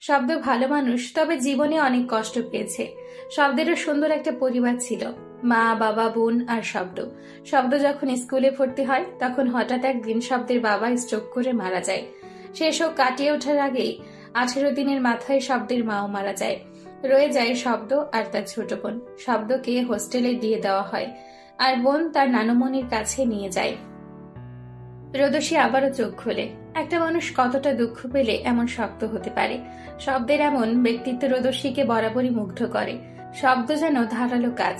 শব্দ ভালো মানুষ, তবে জীবনে অনেক কষ্ট পেয়েছে। শব্দেরও সুন্দর একটা পরিবার ছিল, মা, বাবা, বোন আর শব্দ। শব্দ যখন স্কুলে ভর্তি হয় তখন হঠাৎ একদিন শব্দের বাবা স্ট্রোক করে মারা যায়। সে শোক কাটিয়ে ওঠার আগেই 18 দিনের মাথায় শব্দের মাও মারা যায়। রয়ে যায় শব্দ আর তার ছোট বোন। শব্দকে হোস্টেলে দিয়ে দেওয়া হয় আর বোন তার নানুমণির কাছে নিয়ে যায়। রোদসী আবারও চোখ খোলে। একটা মানুষ কতটা দুঃখ পেলে এমন শক্ত হতে পারে। শব্দের এমন ব্যক্তিত্ব রোদসীকে বরাবরই মুগ্ধ করে। শব্দ যেন ধারালো কাজ,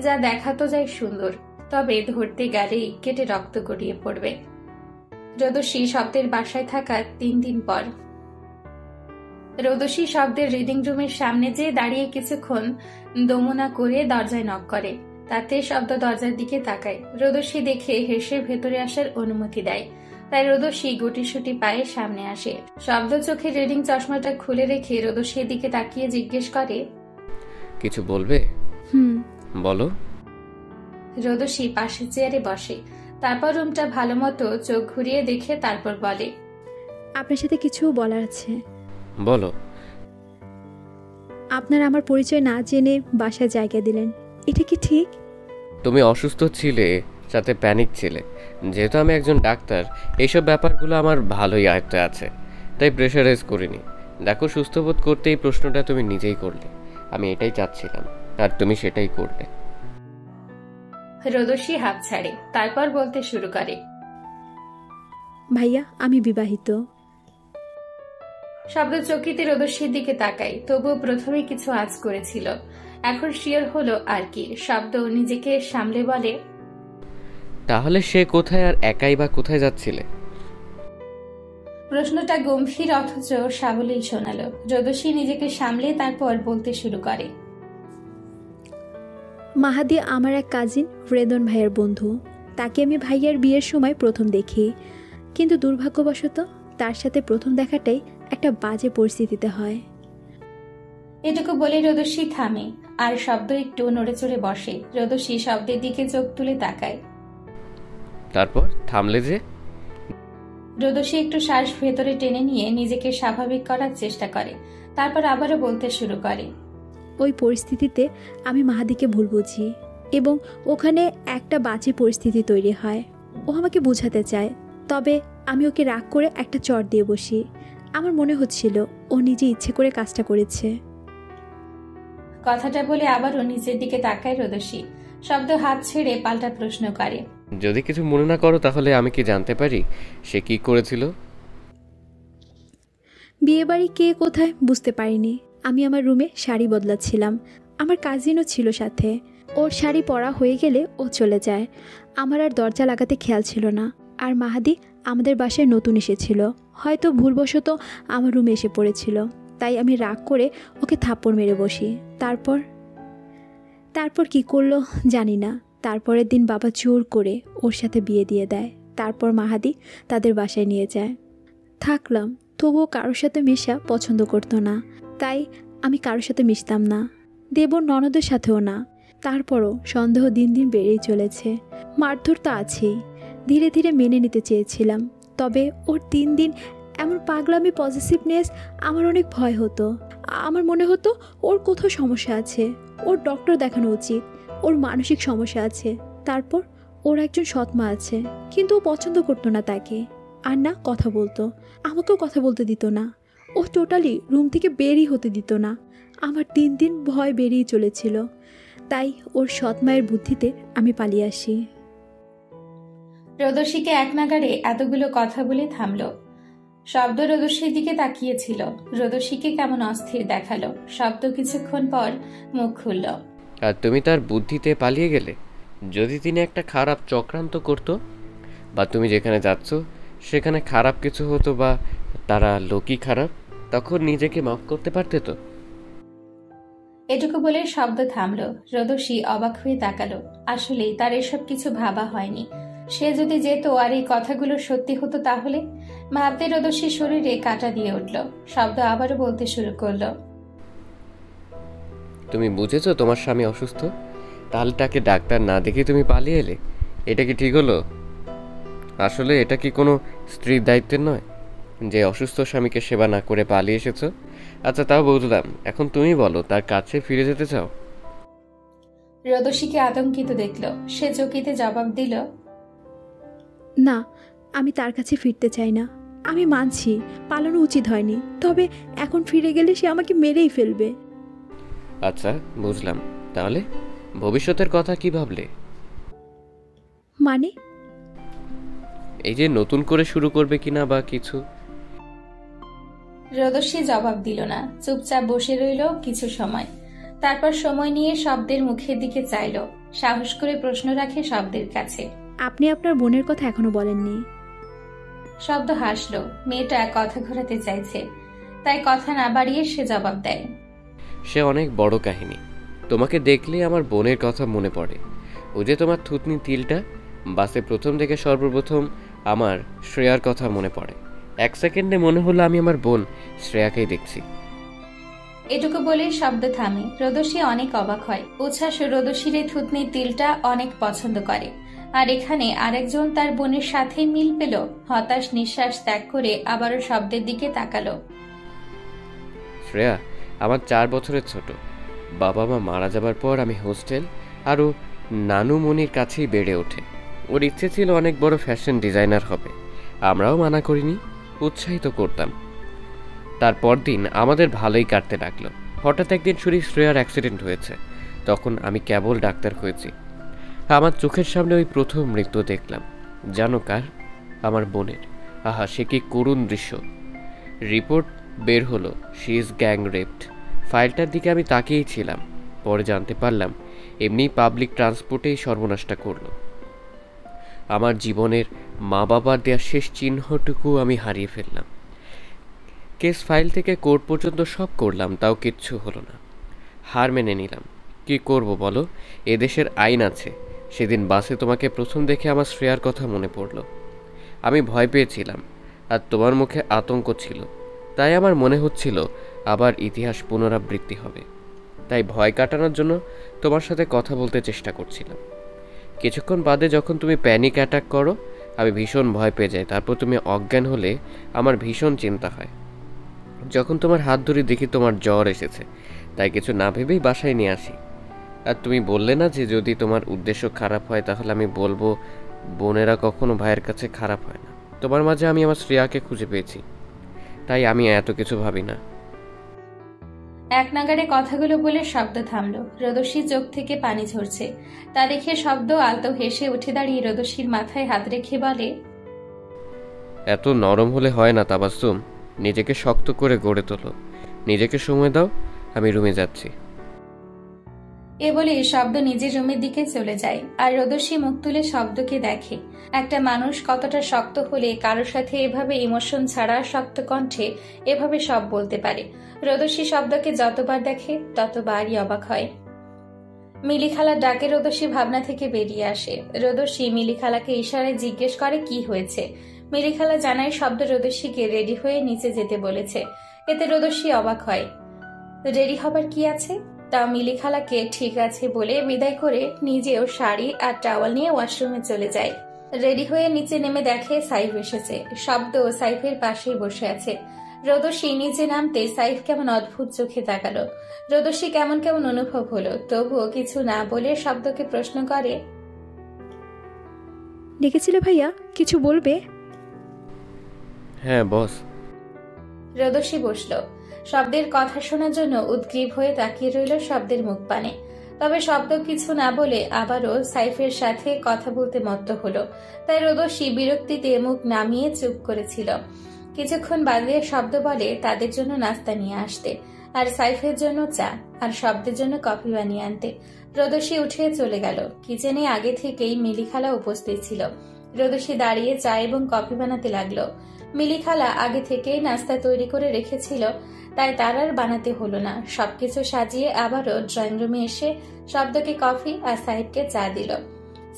যা দেখাতো যায় সুন্দর, তবে ধরতে গেলেই কেটে রক্ত গড়িয়ে পড়বে। রোদসী শব্দের বাসায় থাকা 3 দিন পর রোদসী শব্দের রিডিং রুমের সামনে যেয়ে দাঁড়িয়ে কিছুক্ষণ দমনা করে দরজায় নক করে। তাতে শব্দ দরজার দিকে তাকায়। রোদসী দেখে হেসে ভেতরে আসার অনুমতি দেয়। তাই রোদসী গুটিসুটি পায়ে সামনে আসে। শব্দ চোখে রিডিং চশমাটা খুলে রেখে রোদসীর দিকে তাকিয়ে জিজ্ঞেস করে, কিছু বলবে? বলো। রোদসী পাশে চেয়ারে বসে। তারপর রুমটা ভালো মতো চোখ ঘুরিয়ে দেখে তারপর বলে, আপনার সাথে কিছু বলার আছে। বলো। আপনার আমার পরিচয় না জেনে বাসায় জায়গা দিলেন, এটা কি ঠিক? তুমি অসুস্থ ছিলে, সাথে প্যানিক ছিলে। যেহেতু আমি একজন ডাক্তার, এইসব ব্যাপারগুলো আমার ভালোই আয়ত্তে আছে, তাই প্রেশারাইজ করিনি। দেখো, সুস্থ বোধ করতে এই প্রশ্নটা তুমি নিজেই করলে। আমি এটাই চাচ্ছিলাম আর তুমি সেটাই করলে। রোদসী হাত ছাড়ে, তারপর বলতে শুরু করে, ভাইয়া, আমি বিবাহিত। শব্দ চকিতে রোদসীর দিকে তাকায়। তবুও প্রথমে কিছু আঁচ করেছিল, এখন শিওর হলো আর কি। শব্দ নিজেকে সামলে বলে, তাহলে সে কোথায় আর একাই বা কোথায় যাচ্ছিলে? প্রশ্নটা গম্ভীর অথচ সাবলীল শোনালো। রোদসী নিজেকে সামলে তারপর বলতে শুরু করে, মাহাদি আমার এক কাজিন রেদন ভাইয়ের বন্ধু। তাকে আমি ভাইয়ার বিয়ের সময় প্রথম দেখি, কিন্তু দুর্ভাগ্যবশত তার সাথে প্রথম দেখাটাই একটা বাজে পরিস্থিতিতে হয়। এটুকু বলে রোদসী থামে আর শব্দ একটু নড়ে চড়ে বসে। রোদসী শব্দের দিকে চোখ তুলে তাকায়। তারপর থামলে যে? রোদসী একটু শ্বাস ভেতরে টেনে নিয়ে নিজেকে স্বাভাবিক করার চেষ্টা করে। তারপর আবারও বলতে শুরু করে, ওই পরিস্থিতিতে আমি মাহাদিকে ভুল বুঝি এবং ওখানে একটা বাজে পরিস্থিতি তৈরি হয়। ও আমাকে বোঝাতে চায়, তবে আমি ওকে রাগ করে একটা চড় দিয়ে বসি। আমার মনে হচ্ছিল ও নিজে ইচ্ছে করে কাজটা করেছে। কথাটা বলে আবারও নিচের দিকে তাকায় রোদসী। শব্দ হাত ছেড়ে পাল্টা প্রশ্ন করে, যদি কিছু মনে না করো তাহলে আমি কি জানতে পারি সে কি করেছিল? বিয়ে বাড়ি কে কোথায় বুঝতে পারিনি। আমি আমার রুমে শাড়ি বদলাচ্ছিলাম। আমার কাজিনও ছিল সাথে। ওর শাড়ি পরা হয়ে গেলে ও চলে যায়। আমার আর দরজা লাগাতে খেয়াল ছিল না। আর মাহাদি আমাদের বাসায় নতুন এসেছিল, হয়তো ভুলবশত আমার রুমে এসে পড়েছিল। তাই আমি রাগ করে ওকে থাপ্পড় মেরে বসি। তারপর কি করলো জানি না। তারপরের দিন বাবা জোর করে ওর সাথে বিয়ে দিয়ে দেয়। তারপর মাহাদি তাদের বাসায় নিয়ে যায়। থাকলাম, তবুও কারোর সাথে মেশা পছন্দ করতো না। তাই আমি কারোর সাথে মিশতাম না, দেবর ননদের সাথেও না। তারপরও সন্দেহ দিন দিন বেড়েই চলেছে। মারধর তো আছেই। ধীরে ধীরে মেনে নিতে চেয়েছিলাম, তবে ওর 3 দিন এমন পাগলামি পজিটিভনেস আমার অনেক ভয় হতো। আমার মনে হতো ওর কোথাও সমস্যা আছে, ওর ডক্টর দেখানো উচিত, ওর মানসিক সমস্যা আছে। তারপর ওর একজন সৎমা আছে, কিন্তু ও পছন্দ করতো না তাকে, আর না কথা বলতো। আমাকেও কথা বলতে দিত না। ও টোটালি রুম থেকে বেরই হতে দিত না। আমার 3 দিন ভয় বেরিয়ে চলেছিল। তাই ওর সৎমায়ের বুদ্ধিতে আমি পালিয়ে আসি। রোদসীকে এক নাগাড়ে এতগুলো কথা বলে থামল। শব্দ রোদসীর দিকে তাকিয়েছিল। রোদসীকে কেমন অস্থির দেখালো। শব্দ কিছুক্ষণ পর মুখ খুলল। আর তুমি তার বুদ্ধিতে পালিয়ে গেলে? যদি তিনি একটা খারাপ চক্রান্ত করতো, বা তুমি যেখানে যাচ্ছ সেখানে খারাপ কিছু হতো, বা তারা লোকই খারাপ, তখন নিজেকে মাফ করতে পারতে তো? এটুকু বলে শব্দ থামল। রোদসী অবাক হয়ে তাকালো। আসলেই তার এসব কিছু ভাবা হয়নি। সে যদি যেত আর এই কথাগুলো সত্যি হতো তাহলে? ভাবতে রোদসীর শরীরে কাঁটা দিয়ে উঠল। শব্দ আবারও বলতে শুরু করলো, তুমি বুঝেছো তোমার স্বামী অসুস্থ, তাহলে তাকে ডাক্তার না দেখে তুমি পালিয়ে এলে। এটা কি ঠিক হলো? আসলে এটা কি কোনো স্ত্রীর দায়িত্বের নয় যে অসুস্থ স্বামীকে সেবা না করে পালিয়ে এসেছো? আচ্ছা তাও বুঝলাম, এখন তুমি বলো, তার কাছে ফিরে যেতে চাও? রোদসীকে আতঙ্কিত দেখল, সে চকিতে জবাব দিল, না, আমি তার কাছে ফিরতে চাই না। আমি মানছি পালানো উচিত হয়নি, তবে এখন ফিরে গেলে সে আমাকে মেরেই ফেলবে। আচ্ছা বুঝলাম, তাহলে ভবিষ্যতের কথা কি ভাবলে? মানে? এই যে নতুন করে শুরু করবে কিনা বা কিছু? রোদসী জবাব দিল না, চুপচাপ বসে রইল কিছু সময়। তারপর সময় নিয়ে শব্দের মুখের দিকে চাইল, সাহস করে প্রশ্ন রাখে শব্দের কাছে, আপনি আপনার বোনের কথা এখনো বলেননি। শব্দ হাসল, মেয়েটা কথা ঘোরাতে চাইছে, তাই কথা না বাড়িয়ে সে জবাব দেয়, সে অনেক বড় কাহিনী। তোমাকে দেখলে আমার বোনের কথা মনে পড়ে। ও যে তোমার থুতনি তিলটা, বাসে প্রথম থেকে সর্বপ্রথম আমার শ্রেয়ার কথা মনে পড়ে। 1 সেকেন্ডে মনে হলো আমি আমার বোন শ্রেয়াকেই দেখছি। এটুকু বলে শব্দ থামে। রোদসী অনেক অবাক হয়। উচ্ছ্বাস রোদসীর এই থুতনির তিলটা অনেক পছন্দ করে, আর এখানে আরেকজন তার বোনের সাথে মিল পেল। হতাশ নিঃশ্বাস ত্যাগ করে আবারও শব্দের দিকে তাকালো। শ্রেয়া আমার 4 বছরের ছোট। বাবা মা মারা যাবার পর আমি হোস্টেল আরও নানু মনির কাছেই বেড়ে ওঠে। ওর ইচ্ছে ছিল অনেক বড় ফ্যাশন ডিজাইনার হবে, আমরাও মানা করিনি, উৎসাহিত করতাম। তারপর দিন আমাদের ভালোই কাটতে লাগলো। হঠাৎ একদিন শুনি শ্রেয়ার অ্যাক্সিডেন্ট হয়েছে। তখন আমি কেবল ডাক্তার হয়েছি। আমার চোখের সামনে ওই প্রথম মৃত্যু দেখলাম। জানো কার? আমার বোনের। আহা, সে কি করুণ দৃশ্য! রিপোর্ট বের হলো, শি ইজ গ্যাং রেপড। ফাইলটার দিকে আমি তাকিয়েই ছিলাম। পরে জানতে পারলাম এমনি পাবলিক ট্রান্সপোর্টেই সর্বনাশটা করলো। আমার জীবনের মা বাবার দেওয়া শেষ চিহ্নটুকু আমি হারিয়ে ফেললাম। কেস ফাইল থেকে কোর্ট পর্যন্ত সব করলাম, তাও কিচ্ছু হলো না। হার মেনে নিলাম। কি করব বলো, এদেশের আইন আছে। সেদিন বাসে তোমাকে প্রথম দেখে আমার শ্রেয়ার কথা মনে পড়লো। আমি ভয় পেয়েছিলাম, আর তোমার মুখে আতঙ্ক ছিল। তাই আমার মনে হচ্ছিল আবার ইতিহাস পুনরাবৃত্তি হবে। তাই ভয় কাটানোর জন্য তোমার সাথে কথা বলতে চেষ্টা করছিলাম। কিছুক্ষণ বাদে যখন তুমি প্যানিক অ্যাটাক করো, আমি ভীষণ ভয় পেয়ে যাই। তারপর তুমি অজ্ঞান হলে আমার ভীষণ চিন্তা হয়। যখন তোমার হাত ধরে দেখি তোমার জ্বর এসেছে, তাই কিছু না ভেবেই বাসায় নিয়ে আসি। আর তুমি বললে না যে যদি তোমার উদ্দেশ্য খারাপ হয়, তাহলে আমি বলবো বোনেরা কখনো ভাইয়ের কাছে খারাপ হয় না। তোমার মাঝে আমি আমার শ্রেয়াকে খুঁজে পেয়েছি, তাই আমি এত কিছু ভাবি না। এক নাগাড়ে কথাগুলো বলে শব্দ থামলো। রোদসীর চোখ থেকে পানি ঝরছে। তা দেখে শব্দ আলতো হেসে উঠে দাঁড়িয়ে রোদসীর মাথায় হাত রেখে বলে, এত নরম হলে হয় না তাবাসসুম, নিজেকে শক্ত করে গড়ে তোলো। নিজেকে সময় দাও, আমি রুমে যাচ্ছি। এ বলে শব্দ নিজের রুমের দিকে চলে যায়। আর রোদসী মুখ তুলে শব্দকে দেখে। একটা মানুষ কতটা শক্ত হলে কারোর সাথে এভাবে ইমোশন ছাড়া শক্ত কণ্ঠে এভাবে সব বলতে পারে। রোদসী শব্দকে যতবার দেখে ততবারই অবাক হয়। মিলি খালার ডাকে রোদসী ভাবনা থেকে বেরিয়ে আসে। রোদসী মিলি খালাকে ইশারায় জিজ্ঞেস করে কি হয়েছে। মিলি খালা জানায় শব্দ রোদসীকে রেডি হয়ে নিচে যেতে বলেছে। এতে রোদসী অবাক হয়। রেডি হবার কি আছে? তাও মিলি খালাকে ঠিক আছে বলে বিদায় করে নিজেও শাড়ি আর টাওয়াল নিয়ে ওয়াশরুমে চলে যায়। রেডি হয়ে নিচে নেমে দেখে সাইফ এসেছে। শব্দ সাইফের পাশেই বসে আছে। রোদসী নিচে নামতে সাইফ কেমন অদ্ভুত চোখে তাকালো। রোদসী কেমন কেমন অনুভব হলো, তবুও কিছু না বলে শব্দকে প্রশ্ন করে, ডেকেছিলে ভাইয়া, কিছু বলবে? হ্যাঁ বস। রোদসী বসল। শব্দের কথা শোনার জন্য উদ্গ্রীব হয়ে তাকিয়ে রইল শব্দের মুখ পানে। তবে শব্দ কিছু না বলে আবারও সাইফের সাথে কথা বলতে মত্ত হলো। তাই রোদসী বিরক্তিতে মুখ নামিয়ে চুপ করেছিল। কিছুক্ষণ বাদে শব্দ বলে তাদের জন্য নাস্তা নিয়ে আসতে, আর সাইফের জন্য চা, আর শব্দের জন্য কফি বানিয়ে আনতে। রোদসী উঠে চলে গেল। কিচেনে আগে থেকেই মিলি খালা উপস্থিত ছিল। রোদসী দাঁড়িয়ে চা এবং কফি বানাতে লাগলো। মিলি খালা আগে থেকেই নাস্তা তৈরি করে রেখেছিল, তাই তার আর বানাতে হলো না। সবকিছু সাজিয়ে আবারও ড্রয়িং রুমে এসে শব্দকে কফি আর সাইফকে চা দিল।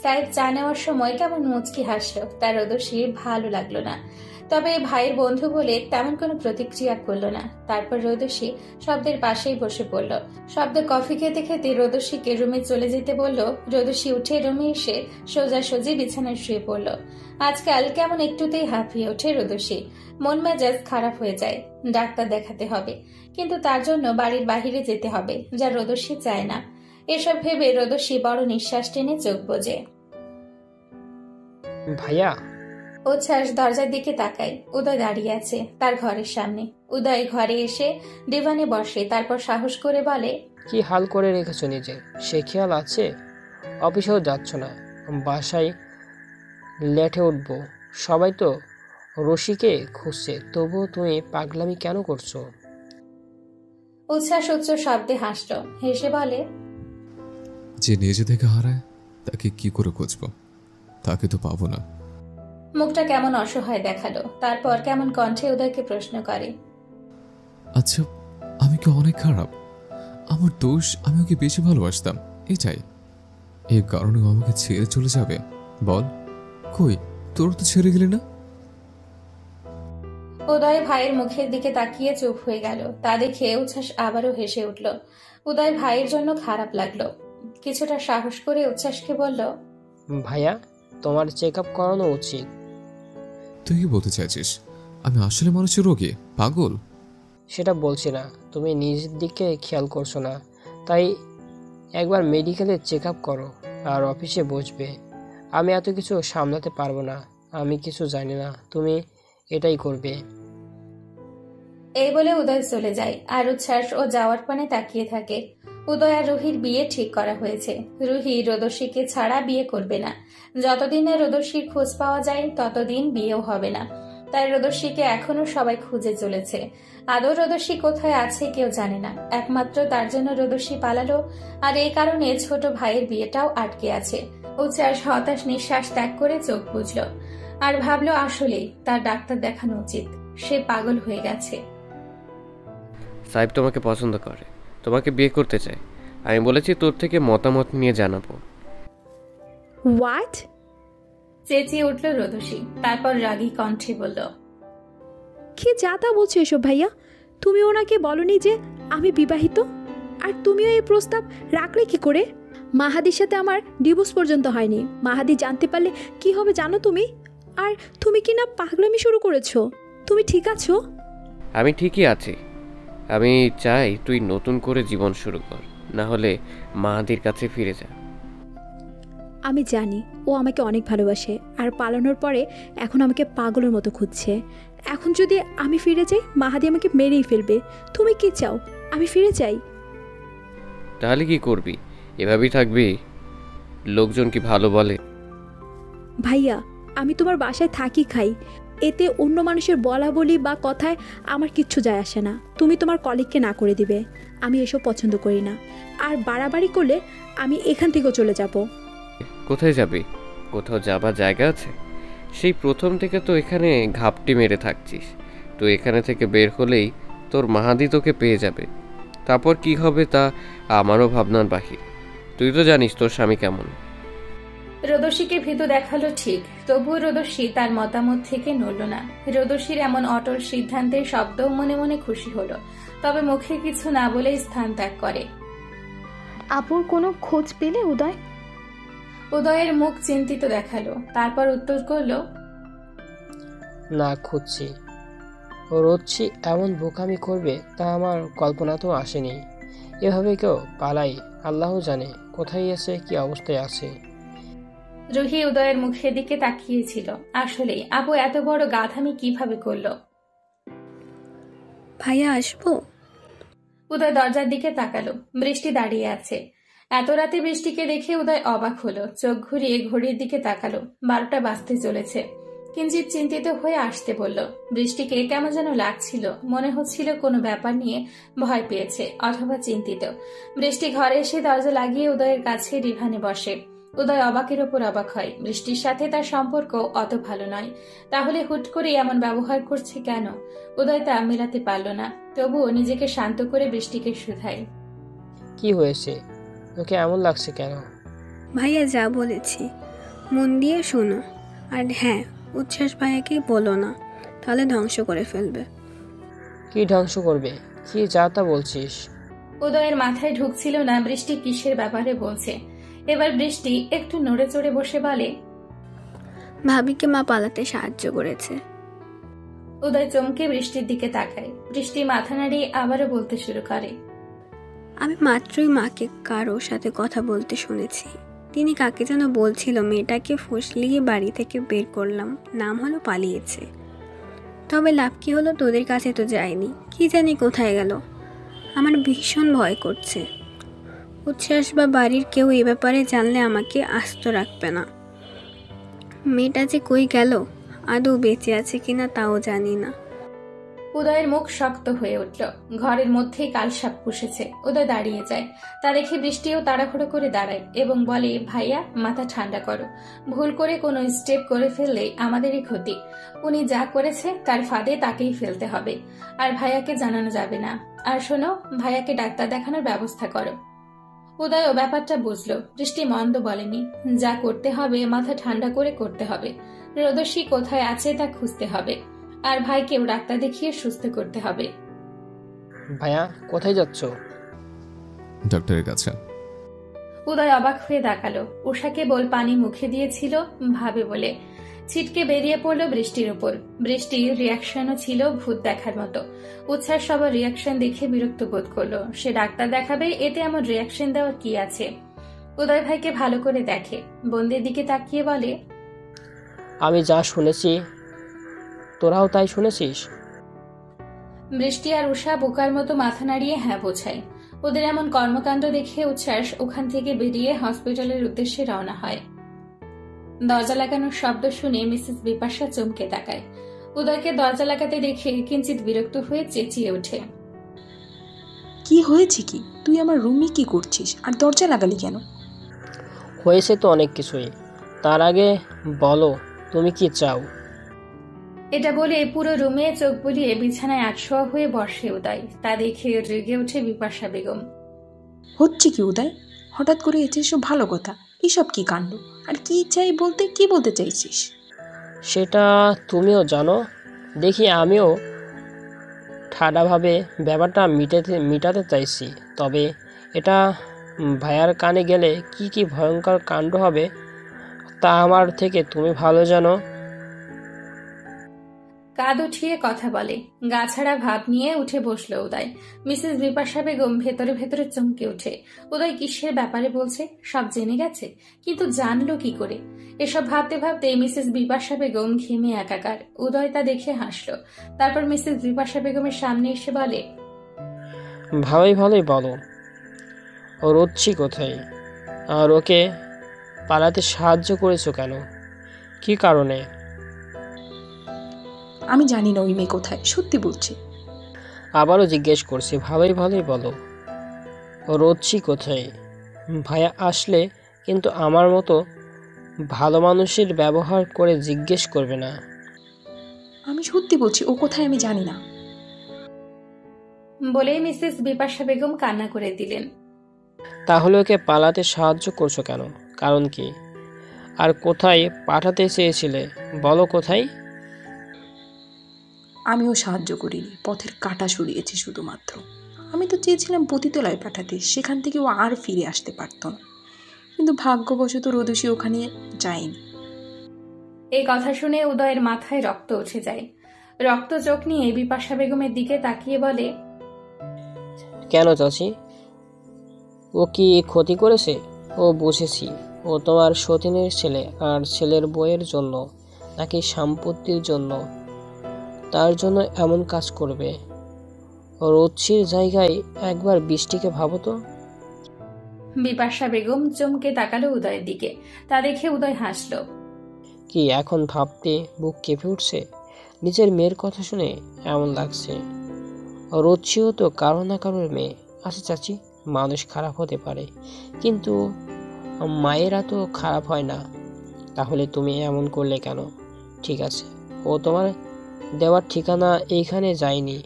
সাইফ চা নেওয়ার সময় কেমন মুচকি হাসলো। তার রোদস্বির ভালো লাগলো না, তবে ভাইয়ের বন্ধু বলে তেমন কোনো প্রতিক্রিয়া করলো না। তারপর রোদস্বী শব্দের পাশেই বসে পড়ল। শব্দ কফি খেতে খেতে রোদস্বীকে রুমে চলে যেতে বলল। রোদস্বী উঠে রুমে এসে সোজাসুজি বিছানায় শুয়ে পড়ল। আজকাল কেমন একটুতেই হাঁপিয়ে ওঠে রোদস্বী, মন মেজাজ খারাপ হয়ে যায়। ডাক্তার দেখাতে হবে, কিন্তু তার জন্য বাড়ির বাহিরে যেতে হবে, যা রোদস্বী চায় না। এসব ভেবে রোদস্বী বড় নিঃশ্বাস টেনে চোখ বোঝে। ভাইয়া। উচ্ছ্বাস দরজার দিকে তাকায়। উদয় দাঁড়িয়ে আছে তার ঘরের সামনে। উদয় ঘরে এসে ডিভানে বসে, তারপর সাহস করে বলে, কি হাল করে রেখেছো নিজে, সে খেয়াল আছে? অফিসেও যাচ্ছ না, বাসায় লেটে উঠবো। সবাই তো রশিকে খুঁজছে, তবুও তুমি পাগলামি কেন করছো? উচ্ছ্বাস উচ্চ শব্দে হাসল, হেসে বলে, যে নিজে থেকে হারায় তাকে কি করে খুঁজবো? তাকে তো পাবো না। মুখটা কেমন অসহায় দেখালো। তারপর কেমন কণ্ঠে উদয়কে প্রশ্ন করে, আচ্ছা, আমি কি অনেক খারাপ? আমার দোষ, আমি ওকে বেশি ভালোবাসতাম এটাই? এই কারণে আমাকে ছেড়ে চলে যাবে? বল, কই তোর তো ছেড়ে গেলি না? উদয় ভাইয়ের মুখের দিকে তাকিয়ে চুপ হয়ে গেল। তা দেখে উচ্ছ্বাস আবারও হেসে উঠল। উদয় ভাইয়ের জন্য খারাপ লাগলো। কিছুটা সাহস করে উচ্ছ্বাসকে বলল, ভাইয়া, তোমার চেক আপ করানো উচিত। তুই কি বলতে চাইছিস? আমি আসলে মানুষের রোগী, পাগল? সেটা বলছি না, তুমি নিজের দিকে খেয়াল করছো না, তাই একবার মেডিকেলে চেক আপ করো আর অফিসে বসবে। আমি এত কিছু সামলাতে পারবো না, আমি কিছু জানি না, তুমি এটাই করবে। এই বলে উদয় চলে যায় আর উচ্ছ্বাস ও যাওয়ার পানে তাকিয়ে থাকে। উদয় আর রুহির বিয়ে ঠিক করা হয়েছে। রুহি রোদস্বীকে ছাড়া বিয়ে করবে না। যতদিন না রোদস্বীর খোঁজ পাওয়া যায় ততদিন বিয়েও হবে না। তাই রোদস্বীকে এখনো সবাই খুঁজে চলেছে। আদৌ রোদস্বী কোথায় আছে কেউ জানে না। একমাত্র তার জন্য রোদস্বী পালালো, আর এই কারণে ছোট ভাইয়ের বিয়েটাও আটকে আছে। উচ্ছ্বাস হতাশ নিঃশ্বাস ত্যাগ করে চোখ বুঝল আর ভাবলো আসলেই তার ডাক্তার দেখানো উচিত। সে পাগল হয়ে গেছে। সাহেব তোমাকে পছন্দ করে, তোমাকে বিয়ে করতে চায়। আমি বলেছি তোর থেকে মতামত নিয়ে জানাবো। হোয়াট? চেঁচিয়ে উঠল রোদস্বী, তারপর রাগী কণ্ঠে বলল, কি যা তা বলছো এসব ভাইয়া? তুমি ওনাকে বলনি যে আমি বিবাহিত? আর তুমিও এই প্রস্তাব রাখলে কি করে? মাহাদির সাথে আমার ডিভোর্স পর্যন্ত হয়নি। মাহাদি জানতে পারলে কি হবে জানো তুমি? আর তুমি কি না পাগলামি শুরু করেছো? তুমি ঠিক আছো? আমি ঠিকই আছি। আমি চাই তুই নতুন করে জীবন শুরু কর, না হলে মাহাদির কাছে ফিরে যা। আমি জানি ও আমাকে অনেক ভালোবাসে, আর পালানোর পরে এখন আমাকে পাগলের মতো খুঁজছে। এখন যদি আমি ফিরে যাই, মাহাদি আমাকে মেরেই ফেলবে। তুমি কি চাও আমি ফিরে যাই? তাহলে কি করবি? এভাবেই থাকবি? লোকজন কি ভালো বলে? ভাইয়া, আমি তোমার বাসায় থাকি খাই, এতে অন্য মানুষের বলা বলি বা কথায় আমার কিচ্ছু যায় আসে না। তুমি তোমার কলিগকে না করে দিবে। আমি এসব পছন্দ করি না, আর বাড়াবাড়ি করলে আমি এখান থেকেও চলে যাব। কোথায় যাবি? কোথাও যাবার জায়গা আছে? সেই প্রথম থেকে তো এখানে ঘাপটি মেরে থাকছিস। তুই এখানে থেকে বের হলেই তোর মাহাদি তোকে পেয়ে যাবে। তারপর কি হবে তা আমারও ভাবনার বাহির। তুই তো জানিস তোর স্বামী কেমন। রোদস্বীকে ভীতু দেখালো ঠিক, তবুও রোদস্বী তার মতামত থেকে নড়ল না। রোদস্বীর এমন অটল সিদ্ধান্তের শব্দও মনে মনে খুশি হলো, তবে মুখে কিছু না বলেই স্থান ত্যাগ করে। আপুর কোনো খোঁজ পেলে উদয়? উদয়ের মুখ চিন্তিত দেখালো, তারপর উত্তর করলো, না, খুঁজছি। ও রোজই এমন বোকামি করবে তা আমার কল্পনাতেও আসেনি। এভাবে কেউ পালাই, আল্লাহ জানে কোথায় আছে, কি অবস্থায় আছে। রুহি উদয়ের মুখের দিকে তাকিয়েছিল। আসলে আপু এত বড় গাধামি কিভাবে করলো? ভাইয়া আসবো? উদয় দরজার দিকে তাকালো। বৃষ্টি দাঁড়িয়ে আছে। এত রাতে বৃষ্টিকে দেখে উদয় অবাক হলো। চোখ ঘুরিয়ে ঘড়ির দিকে তাকালো। 12টা বাজতে চলেছে। কিঞ্চিত চিন্তিত হয়ে আসতে বলল। বৃষ্টিকে কেমন যেন লাগছিল, মনে হচ্ছিল কোনো ব্যাপার নিয়ে ভয় পেয়েছে অথবা চিন্তিত। বৃষ্টি ঘরে এসে দরজা লাগিয়ে উদয়ের কাছে ডিভানে বসে। উদয় অবাকের ওপর অবাক হয়। বৃষ্টির সাথে তার সম্পর্ক অত ভালো নয়, তাহলে হুট করে এমন ব্যবহার করছে কেন? উদয় তা মেলাতে পারল না। তবুও নিজেকে শান্ত করে বৃষ্টিকে শুধায়, কি হয়েছে? তোকে এমন লাগছে কেন? ভাইয়া যা বলেছি মন দিয়ে শোনো। আর হ্যাঁ, উচ্ছ্বাস ভাইয়াকে বলো না, তাহলে ধ্বংস করে ফেলবে। কি ধ্বংস করবে? কি যা তা বলছিস? উদয়ের মাথায় ঢুকছিল না বৃষ্টি কিসের ব্যাপারে বলছে। এবার বৃষ্টি একটু নড়ে চড়ে বসে বলে, ভাবিকে মা পালাতে সাহায্য করেছে। উদয় চমকে বৃষ্টির দিকে তাকায়। বৃষ্টি মাথা নাড়িয়ে আবারও বলতে শুরু করে, আমি মাত্রই মাকে কারো সাথে কথা বলতে শুনেছি। তিনি কাকে যেন বলছিল মেয়েটাকে ফুসলিয়ে বাড়ি থেকে বের করলাম, নাম হলো পালিয়েছে। তবে লাভ কি হলো, তোদের কাছে তো যায়নি, কি জানি কোথায় গেল। আমার ভীষণ ভয় করছে। উচ্ছ্বাস বা বাড়ির কেউ এ ব্যাপারে জানলে আমাকে আস্ত রাখবে না। মেয়েটা যে কই গেল, আদৌ বেঁচে আছে কিনা তাও জানি না। উদয়ের মুখ শক্ত হয়ে উঠল। ঘরের মধ্যেই কালসাপ পুষেছে। উদয় দাঁড়িয়ে যায়। তা দেখে বৃষ্টিও তাড়াহুড়ো করে দাঁড়ায় এবং বলে, ভাইয়া মাথা ঠান্ডা করো। ভুল করে কোনো স্টেপ করে ফেললে আমাদেরই ক্ষতি। উনি যা করেছে তার ফাঁদে তাকেই ফেলতে হবে, আর ভাইয়াকে জানানো যাবে না। আর শোনো, ভাইয়াকে ডাক্তার দেখানোর ব্যবস্থা করো। উদয়ও ব্যাপারটা বুঝলো। বৃষ্টি মন্দ বলেনি। যা করতে হবে মাথা ঠান্ডা করে করতে হবে। রোদস্যি কোথায় আছে তা খুঁজতে হবে, আর ভাইকেও ডাক্তার দেখিয়ে সুস্থ করতে হবে। ভাইয়া কোথায় যাচ্ছ? ডাক্তারের কাছে। উদয় অবাক হয়ে তাকালো। উষা কেবল পানি মুখে দিয়েছিল ভাবে বলে। ছিটকে বেরিয়ে পড়লো বৃষ্টির উপর। বৃষ্টির রিয়াকশনও ছিল ভূত দেখার মতো। উচ্ছ্বাস সবার রিয়াকশন দেখে বিরক্ত বোধ করলো। সে ডাক্তার দেখাবে, এতে এমন রিয়াকশন দেওয়ার কি আছে? উদয় ভাইকে ভালো করে দেখে, বোনদের দিকে তাকিয়ে বলে, আমি যা শুনেছি তোরাও তাই শুনেছিস? বৃষ্টি আর উষা বোকার মতো মাথা নাড়িয়ে হ্যাঁ বোঝায়। ওদের এমন কর্মকাণ্ড দেখে উচ্ছ্বাস ওখান থেকে বেরিয়ে হসপিটালের উদ্দেশ্যে রওনা হয়। দরজা লাগানোর শব্দ শুনে মিসেস বিপাশা চমকে তাকায়। উদয়কে দরজা লাগাতে দেখে কিঞ্চিত বিরক্ত হয়ে চেঁচিয়ে ওঠে, কি হয়েছে কি? তুই আমার রুমে কি করছিস আর দরজা লাগালি কেন? হয়েছে তো অনেক কিছুই, তার আগে বলো তুমি কি চাও? এটা বলে পুরো রুমে চোখ বুলিয়ে বিছানায় আটশোয়া হয়ে বসে উদয়। তা দেখে রেগে ওঠে বিপাশা বেগম। হচ্ছে কি উদয়? হঠাৎ করে এসেছো, ভালো কথা। এসব কি কাণ্ড? আর কি চাই বলতে, কি বলতে চাইছিস? সেটা তুমিও জানো। দেখি আমিও ঠাডাভাবে ব্যাপারটা মিটাতে চাইছি, তবে এটা ভাইয়ার কানে গেলে কি কি ভয়ঙ্কর কাণ্ড হবে তা আমার থেকে তুমি ভালো জানো। কাঁধ উঠিয়ে কথা বলে। গাছাড়া ভাব নিয়ে উঠে বসলো উদয়। মিসেস বিপাশা বেগম ভেতরে ভেতরে চমকে উঠে। উদয় কিসের ব্যাপারে বলছে? সব জেনে গেছে, কিন্তু জানলো কি করে? এসব ভাবতে ভাবতে মিসেস বিপাশা বেগম ঘেমে একাকার। উদয় তা দেখে হাসলো। তারপর মিসেস বিপাশা বেগমের সামনে এসে বলে, ভালোই বলো, ও রোচ্ছি কোথায়? আর ওকে পালাতে সাহায্য করেছো কেন? কি কারণে? আমি জানি না ওই মেয়ে কোথায়, সত্যি বলছি। আবারও জিজ্ঞেস করছি, ভালোই বলো, ও রোচ্ছি কোথায়? ভাইয়া আসলে কিন্তু আমার মতো ভালো মানুষের ব্যবহার করে জিজ্ঞেস করবে না। আমি সত্যি বলছি, ও কোথায় আমি জানি না। বলেই মিসেস বিপাশা বেগম কান্না করে দিলেন। তাহলে ওকে পালাতে সাহায্য করছো কেন? কারণ কি? আর কোথায় পাঠাতে চেয়েছিলে বলো, কোথায়? আমিও সাহায্য করিনি, পথের কাঁটা সরিয়েছি শুধুমাত্র। আমি তো চেয়েছিলাম পতিতলায় পাঠাতে, সেখান থেকে ও আর ফিরে আসতে পারত না, কিন্তু ভাগ্যবশত রোদসী ওখানে যায়নি। এই কথা শুনে উদয়ের মাথায় রক্ত উঠে যায়। রক্ত চোখ নিয়ে বিপাশা বেগমের দিকে তাকিয়ে বলে, কেন চাচি, ও কি ক্ষতি করেছে? ও বুঝেছি, ও তোমার সতীনের ছেলে, আর ছেলের বইয়ের জন্য নাকি সম্পত্তির জন্য, তার জন্য এমন কাজ করবে? রোচ্ছির জায়গায় একবার বৃষ্টিকে ভাবো তো। বিপাশা বেগম চমকে তাকালো উদয়ের দিকে। তা দেখে উদয় হাসলো। কি এখন ভাবতে বুক কেঁপে উঠছে? নিজের মেয়ের কথা শুনে এমন লাগছে। রোচ্ছিও তো কারো না কারোর মেয়ে। আচ্ছা চাচি, মানুষ খারাপ হতে পারে, কিন্তু মায়েরা তো খারাপ হয় না। তাহলে তুমি এমন করলে কেন? ঠিক আছে, ও তোমার দেওয়ার ঠিকানা এইখানে যায়নি,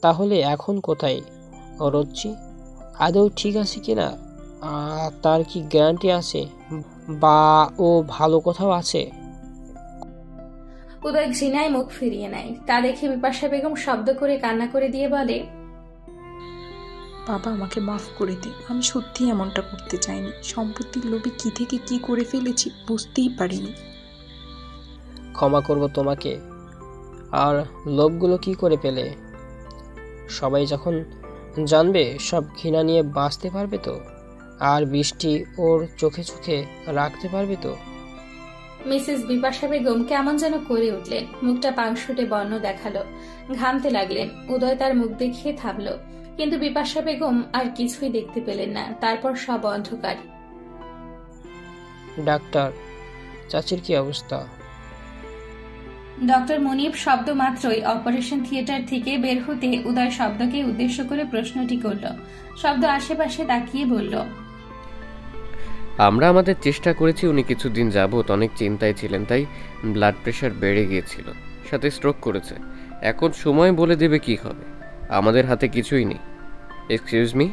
তাহলে এখন কোথায়? রোচ্ছি আদৌ ঠিক আছে কিনা তার কি গ্যারান্টি আছে? বা ও ভালো কোথাও আছে? উদয় ঘৃণায় মুখ ফিরিয়ে নেয়। তা দেখে বিপাশা বেগম শব্দ করে কান্না করে দিয়ে বলে, বাবা আমাকে মাফ করে দে, আমি সত্যি এমনটা করতে চাইনি। সম্পত্তির লোভে কি থেকে কি করে ফেলেছি বুঝতেই পারিনি। ক্ষমা করব তোমাকে। আর লোভগুলো কি করে পেলে? সবাই যখন জানবে সব ঘৃণা নিয়ে বাঁচতে পারবে তো? আর বৃষ্টি ওর চোখে চোখে রাখতে পারবে তো? মিসেস বিপাশা বেগম কেমন যেন করে উঠলেন, মুখটা পাংশুটে বর্ণ দেখালো, ঘামতে লাগলেন। উদয় তার মুখ দেখিয়ে থামলো, কিন্তু বিপাশা বেগম আর কিছুই দেখতে পেলেন না। তারপর সব অন্ধকার। ডাক্তার, চাচির কি অবস্থা? ডক্টর মুনিব শব্দ মাত্রই অপারেশন থিয়েটার থেকে বের হতে উদয় শব্দকে উদ্দেশ্য করে প্রশ্নটি করল। শব্দ আশেপাশে তাকিয়ে বলল, আমরা আমাদের চেষ্টা করেছি। উনি কিছুদিন যাবত অনেক চিন্তায় ছিলেন, তাই ব্লাড প্রেশার বেড়ে গিয়েছিল, সাথে স্ট্রোক করেছে। এখন সময় বলে দেবে কি হবে, আমাদের হাতে কিছুই নেই। Excuse me.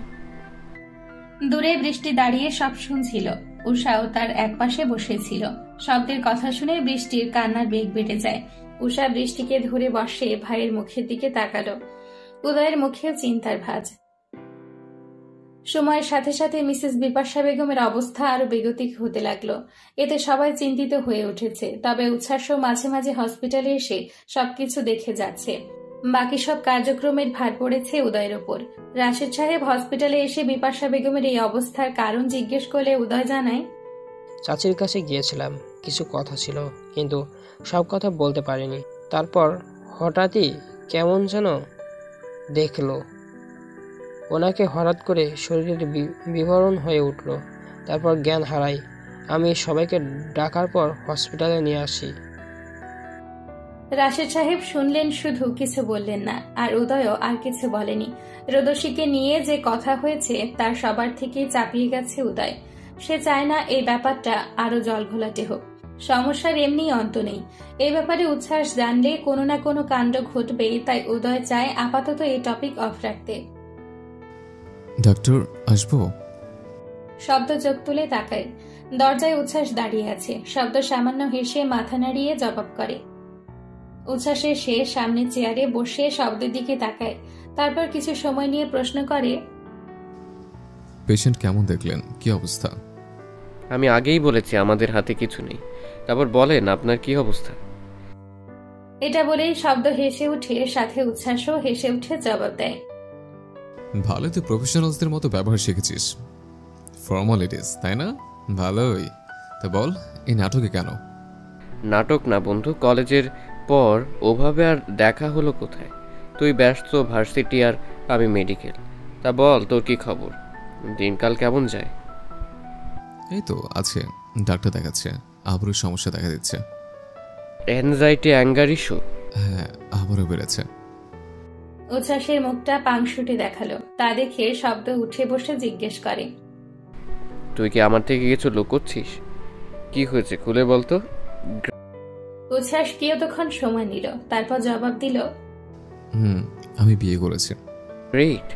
দূরে বৃষ্টি দাঁড়িয়ে সব শুনছিল। উষাও তার একপাশে বসেছিল। শব্দের কথা শুনে বৃষ্টির কান্নার বেগ বেড়ে যায়। উষা বৃষ্টিকে ধরে বসে ভাইয়ের মুখের দিকে তাকালো। উদয়ের মুখেও চিন্তার ভাঁজ। সময়ের সাথে সাথে মিসেস বিপাশা বেগমের অবস্থা আরো বেগতিক হতে লাগলো। এতে সবাই চিন্তিত হয়ে উঠেছে। তবে উচ্ছ্বাসও মাঝে মাঝে হসপিটালে এসে সবকিছু দেখে যাচ্ছে। বাকি সব কার্যক্রমের ভার পড়েছে উদয়ের ওপর। রাশেদ সাহেব হসপিটালে এসে বিপাশা বেগমের এই অবস্থার কারণ জিজ্ঞেস করলে উদয় জানায়, চাচির কাছে গিয়েছিলাম, কিছু কথা ছিল, কিন্তু সব কথা বলতে পারিনি। তারপর হঠাৎই কেমন যেন দেখলো, ওনাকে হঠাৎ করে শরীরের বিবরণ হয়ে উঠল। তারপর জ্ঞান হারাই। আমি সবাইকে ডাকার পর হসপিটালে নিয়ে আসি। রাশেদ সাহেব শুনলেন, শুধু কিছু বললেন না। আর উদয়ও আর কিছু বলেনি। রোদসীকে নিয়ে যে কথা হয়েছে তার সবার থেকেই চাপিয়ে গেছে উদয়। সে চায় না এই ব্যাপারটা আরো জলঘোলাটে হোক। সমস্যার এমনি অন্ত নেই। এই ব্যাপারে উচ্ছ্বাস জানলে কোনো না কোনো কাণ্ড ঘটবেই, তাই উদয় চায় আপাতত এই টপিক অফ রাখতে। ডাক্তার, আসবো? শব্দ চোখ তুলে তাকায়। দরজায় উচ্ছ্বাস দাঁড়িয়ে আছে। শব্দ সামান্য হেসে মাথা নাড়িয়ে জবাব করে। উচ্ছ্বাসে সে সামনে চেয়ারে বসে শব্দের দিকে তাকায়। তারপর কিছু সময় নিয়ে প্রশ্ন করে, পেশেন্ট কেমন দেখলেন, কি অবস্থা? আমি আগেই বলেছি আমাদের হাতে কিছু নেই। তারপর বলেন আপনার কি অবস্থা। এটা বলেই শব্দ হেসে উঠে, সাথে উচ্ছ্বাসও হেসে উঠে জবাব দেয়, ভালো, তুই প্রফেশনালসদের মতো ব্যবহার শিখেছিস। ফর্মালিটিস, তাই না? ভালোই। তা বল, এই নাটকে কেন? নাটক না বন্ধু, কলেজের পর ওভাবে আর দেখা হলো কোথায়। তুই ব্যস্ত ভার্সিটি আর আমি মেডিকেল। তা বল তোর কি খবর, দিনকাল কেমন যায়? এই তো আছে, ডাক্তার দেখাচ্ছে, আবারও সমস্যা দেখা দিচ্ছে। Anxiety, anger issue? হ্যাঁ, আবারও বেড়েছে। উচ্ছ্বাসের মুখটা পাংশুটে দেখালো। তা দেখে শব্দ উঠে বসে জিজ্ঞেস করে, তুই কি আমার থেকে কিছু লুকোচ্ছিস? কি হয়েছে খুলে বলতো। উচ্ছ্বাস কিয়তক্ষণ সময় নিল, তারপর জবাব দিল, আমি বিয়ে করেছি। Great,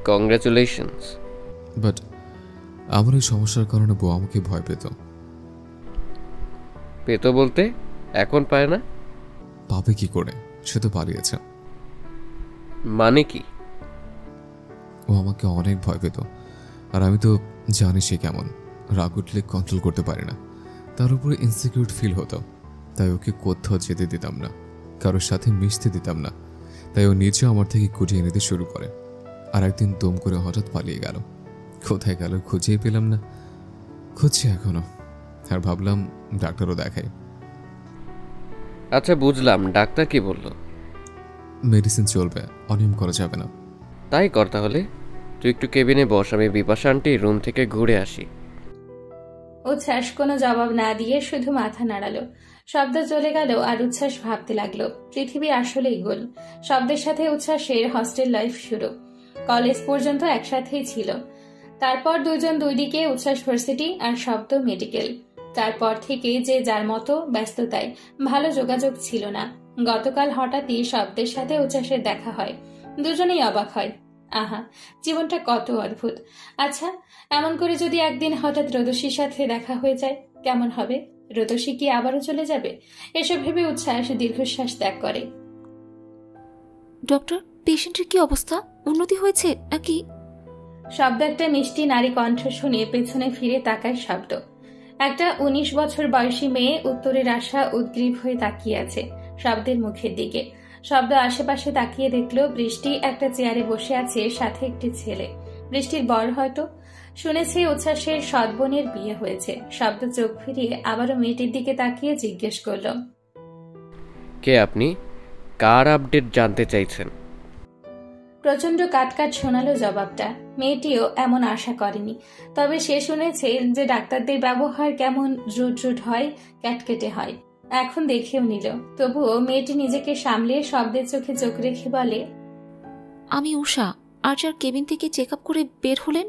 congratulations. বাট আমার এই সমস্যার কারণে বউ আমাকে ভয় পেত। পেত বলতে এখন পায় না? পাবে কি করে, সে তো পালিয়েছে। মানে কি? ও আমাকে অনেক ভয় পেত, আর আমি তো জানি সে কেমন। রাগ উঠলে কন্ট্রোল করতে পারি না, তার উপরে ইনসিকিউর ফিল হতো। তাই ওকে কোথাও যেতে দিতাম না, কারোর সাথে মিশতে দিতাম না। তাই ও নিজেও আমার থেকে কুটিয়ে নিতে শুরু করে। আর একদিন দম করে হঠাৎ পালিয়ে গেল। কোথায় গেল খুঁজেই পেলাম না। খুঁজছি এখনো, আর ভাবলাম ডাক্তারও দেখাই। আচ্ছা বুঝলাম, ডাক্তার কি বললো? মেডিসিন চলবে, অনিয়ম করা যাবে না। তাই কর তাহলে। তুই একটু কেবিনে বস, আমি বিপাশা আন্টি রুম থেকে ঘুরে আসি। উচ্ছ্বাস কোনো জবাব না দিয়ে শুধু মাথা নাড়ালো। শব্দ চলে গেল আর উচ্ছ্বাস ভাবতে লাগলো, পৃথিবী আসলেই গোল। শব্দের সাথে উচ্ছ্বাসের হস্টেল লাইফ শুরু। কলেজ পর্যন্ত একসাথেই ছিল। তারপর দুজন দুই দিকে, উচ্ছ্বাস ভার্সিটি আর শব্দ মেডিকেল। তারপর থেকে যে যার মতো ব্যস্ততায়, ভালো যোগাযোগ ছিল না। গতকাল হঠাৎই শব্দের সাথে উচ্ছ্বাসের দেখা হয়। দুজনেই অবাক হয়। আহা, জীবনটা কত অদ্ভুত। আচ্ছা, এমন করে যদি একদিন হঠাৎ রোদসীর সাথে দেখা হয়ে যায়, কেমন হবে? রোদসী কি আবারও চলে যাবে? এসব ভেবে উচ্ছ্বাস দীর্ঘশ্বাস ত্যাগ করে। ডক্টর, পেশেন্টের কি অবস্থা? উন্নতি হয়েছে নাকি? শব্দ একটা মিষ্টি নারী কণ্ঠ শুনে পেছনে ফিরে তাকায় শব্দ। একটা 19 বছর বয়সী মেয়ে উত্তরের আশা উদ্গ্রীব হয়ে তাকিয়ে আছে শব্দের মুখের দিকে। শব্দ আশেপাশে তাকিয়ে দেখলো বৃষ্টি একটা চেয়ারে বসে আছে, সাথে একটি ছেলে। বৃষ্টির বর হয়তো। শুনেছে উচ্ছ্বাসের সৎ বোনের বিয়ে হয়েছে। শব্দ চোখ ফিরিয়ে আবারও মেয়েটির দিকে তাকিয়ে জিজ্ঞেস করল, কে আপনি? কার আপডেট জানতে চাইছেন? প্রচন্ড কাটকাট শোনালো জবাবটা। মেয়েটিও এমন আশা করেনি। তবে সে শুনেছে যে ডাক্তারদের ব্যবহার কেমন রুড হয়, ক্যাটকেটে হয়। এখন দেখেও নিল। তবুও মেয়েটি নিজেকে সামলে শব্দের চোখে চোখ রেখে বলে, আমি উষা। আর যার কেবিন থেকে চেক আপ করে বের হলেন,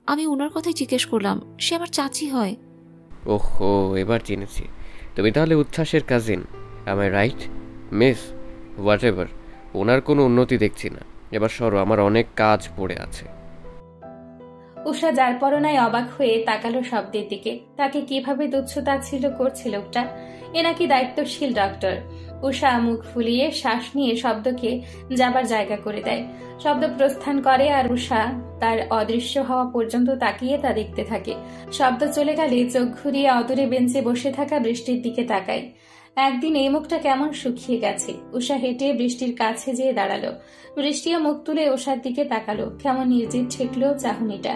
আমি ওনার কথাই জিজ্ঞেস করলাম। সে আমার চাচি হয়। ওহো, এবার চিনেছি। তুমি তাহলে উচ্ছ্বাসের কাজিন, আমার রাইট? মিস হোয়াট এভার, ওনার কোনো উন্নতি দেখছি না। এবার সরো, আমার অনেক কাজ পড়ে আছে। উষা যার পরনায় অবাক হয়ে তাকালো শব্দের দিকে। তাকে কিভাবে তুচ্ছ-তাচ্ছিল্য করছে লোকটা। এ নাকি দায়িত্বশীল ডক্টর। উষা মুখ ফুলিয়ে শ্বাস নিয়ে শব্দকে যাবার জায়গা করে দেয়। শব্দ প্রস্থান করে আর উষা তার অদৃশ্য হওয়া পর্যন্ত তাকিয়ে তা দেখতে থাকে। শব্দ চলে গেলে চোখ ঘুরিয়ে অদূরে বেঞ্চে বসে থাকা বৃষ্টির দিকে তাকায়। একদিন এই মুখটা কেমন শুকিয়ে গেছে। উষা হেঁটে বৃষ্টির কাছে যেয়ে দাঁড়ালো। বৃষ্টিও মুখ তুলে উষার দিকে তাকালো। কেমন নির্জীব ঠেকলো চাহনিটা।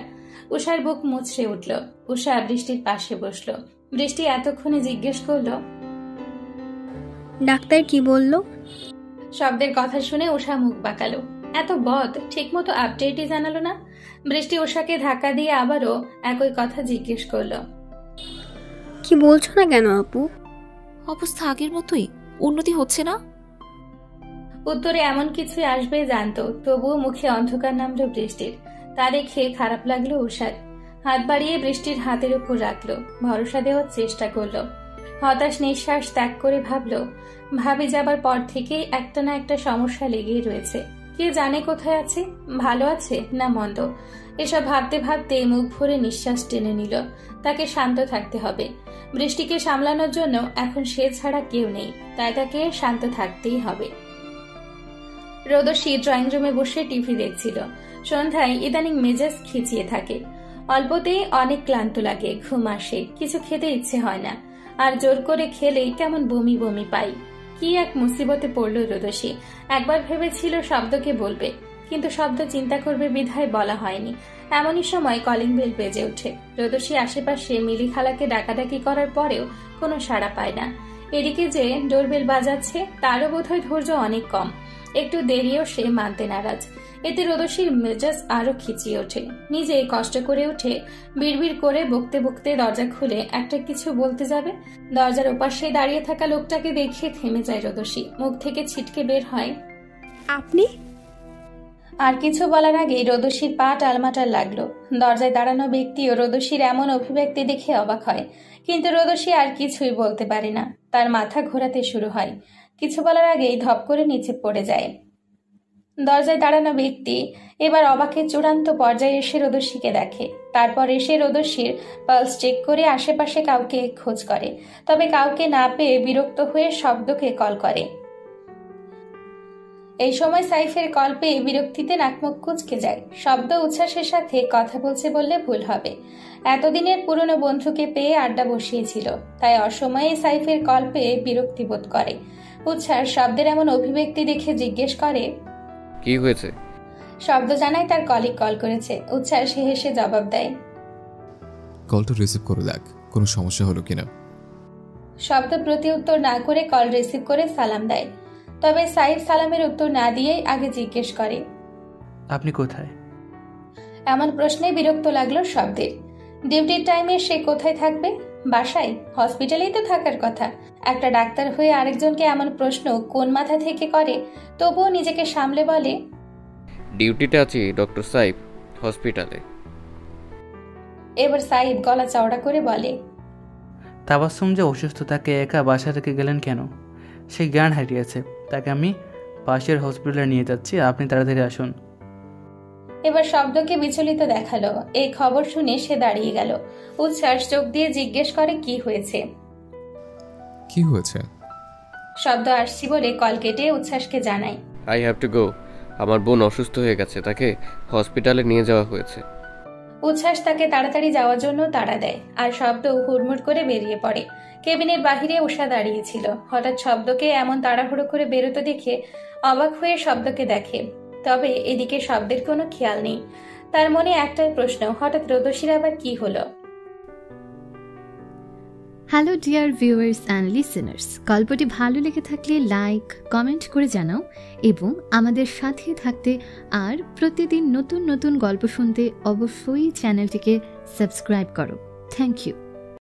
উষার বুক মুচড়ে উঠল। উষা বৃষ্টির পাশে বসলো। বৃষ্টি এতক্ষণে জিজ্ঞেস করলো, ডাক্তার কি বলল? শব্দের কথা শুনে উষা মুখ বাঁকালো। এত বদ, ঠিক মতো আপডেটই জানালো না। বৃষ্টি উষাকে ধাক্কা দিয়ে আবারও একই কথা জিজ্ঞেস করলো, কি বলছো না কেন আপু? অবস্থা আগের মতোই, উন্নতি হচ্ছে না। উত্তরে এমন কিছু আসবে জানতো, তবুও মুখে অন্ধকার নামলো বৃষ্টির। তা দেখে খারাপ লাগলো উষার। হাত বাড়িয়ে বৃষ্টির হাতের উপর রাখলো। ভরসা দেওয়ার চেষ্টা করলো। হতাশ নিঃশ্বাস ত্যাগ করে ভাবলো, ভাবি যাবার পর থেকেই একটা না একটা সমস্যা লেগেই রয়েছে। কে জানে কোথায় আছে, ভালো আছে না মন্দ। এসব ভাবতে ভাবতে মুখ ভরে নিঃশ্বাস টেনে নিল। তাকে শান্ত থাকতে হবে। বৃষ্টিকে সামলানোর জন্য এখন সে ছাড়া কেউ নেই, তাই তাকে শান্ত থাকতেই হবে। রোদসী ড্রয়িং রুমে বসে টিভি দেখছিল। সন্ধ্যায় ইদানিং মেজাজ খিচিয়ে থাকে। অল্পতেই অনেক ক্লান্ত লাগে, ঘুম আসে, কিছু খেতে ইচ্ছে হয় না। আর জোর করে খেলেই কেমন বমি বমি পাই। কি এক মুসিবতে পড়ল রোদসী। একবার ভেবেছিল শব্দকে বলবে, কিন্তু শব্দ চিন্তা করবে বিধায় বলা হয়নি। এমনই সময় কলিং বেল বেজে ওঠে। রোদসী আশেপাশে মিলি খালাকে ডাকাডাকি করার পরেও কোনো সাড়া পায় না। এদিকে যে ডোরবেল বাজাচ্ছে তারও বোধহয় ধৈর্য অনেক কম। একটু দেরিও সে মানতে নারাজ। এতে রোদসীর মেজাজ আরো খিচিয়ে ওঠে। নিজে কষ্ট করে উঠে বিড়বিড় করে বকতে বকতে দরজা খুলে একটা কিছু বলতে যাবে। দরজার ওপাশে দাঁড়িয়ে থাকা লোকটাকে দেখে থেমে যায় রোদসী। মুখ থেকে ছিটকে বের হয়, আপনি? আর কিছু বলার আগেই রোদসীর পা টালমাটাল লাগলো। দরজায় দাঁড়ানো ব্যক্তিও রোদসীর এমন অভিব্যক্তি দেখে অবাক হয়, কিন্তু রোদসী আর কিছুই বলতে পারে না। তার মাথা ঘোরাতে শুরু হয়। কিছু বলার আগেই ধপ করে নিচে পড়ে যায়। দরজায় দাঁড়ানো ব্যক্তি এবার অবাকের চূড়ান্ত পর্যায়ে এসে রোদসীকে দেখে। তারপর এসে রোদসীর পালস চেক করে আশেপাশে কাউকে খোঁজ করে। তবে কাউকে না পেয়ে বিরক্ত হয়ে শব্দকে কল করে। এই সময় সাইফের কল পেয়ে বিরক্তিতে নাকমুখ কুঁচকে যায়। শব্দ উচ্ছ্বাসের সাথে কথা বলছে বললে ভুল হবে। এতদিনের পুরনো বন্ধুকে পেয়ে আড্ডা বসিয়েছিল, তাই অসময়ে সাইফের কল পেয়ে বিরক্তি বোধ করে। উচ্ছ্বাস শব্দের এমন অভিব্যক্তি দেখে জিজ্ঞেস করে, কি হয়েছে? শব্দ জানায় তার কলিগ কল করেছে। উচ্ছ্বাস হেসে জবাব দেয়, কলটা রিসিভ করে দেখ, কোনো সমস্যা হলো কিনা। শব্দ প্রতি উত্তর না করে কল রিসিভ করে সালাম দেয়। তবে সাইফ সালামের উত্তর না দিয়ে আগে জিজ্ঞেস করে, আপনি কোথায়? এমন প্রশ্নে বিরক্ত লাগলো শব্দের। ডিউটির টাইমে সে কোথায় থাকবে? বাসায়? হসপিটালেই তো থাকার কথা। একটা ডাক্তার হয়ে আরেকজনকে এমন প্রশ্ন কোন মাথা থেকে করে? তবুও নিজেকে সামলে বলে, ডিউটিতে আছি ডক্টর সাইফ, হসপিটালে। এবার সাইফ গলা চওড়া করে বলে, তাবাসসুম যে অসুস্থ, তাকে একা বাসা রেখে গেলেন কেন? সে জ্ঞান হারিয়েছে, তাকে আমি পাশের হসপিটালে নিয়ে যাচ্ছি, আপনি তাড়াতাড়ি আসুন। এবার শব্দকে বিচলিত দেখালো। এই খবর শুনে সে দাঁড়িয়ে গেল। উচ্ছ্বাস চোখ দিয়ে জিজ্ঞেস করে কি হয়েছে। কি হয়েছে? শব্দ আসছি বলে কল কেটে উচ্ছ্বাসকে জানায়, আই হ্যাভ টু গো। আমার বোন অসুস্থ হয়ে গেছে, তাকে হসপিটালে নিয়ে যাওয়া হয়েছে। উচ্ছ্বাস তাকে তাড়াতাড়ি যাওয়ার জন্য তাড়া দেয় আর শব্দ হুড়মুড় করে বেরিয়ে পড়ে। কেবিনের বাহিরে উষা দাঁড়িয়েছিল। হঠাৎ শব্দকে এমন তাড়াহুড়ো করে বেরোতে দেখে অবাক হয়ে শব্দকে দেখে, তবে এদিকে শব্দের কোনো খেয়াল নেই। তার মনে একটাই প্রশ্ন, হঠাৎ রোদসীর আবার কি হলো? Hello dear viewers and listeners, গল্পটি ভালো লেগে থাকলে লাইক কমেন্ট করে জানাও এবং আমাদের সাথে থাকতে আর প্রতিদিন নতুন নতুন গল্প শুনতে অবশ্যই চ্যানেলটিকে সাবস্ক্রাইব করো। Thank you.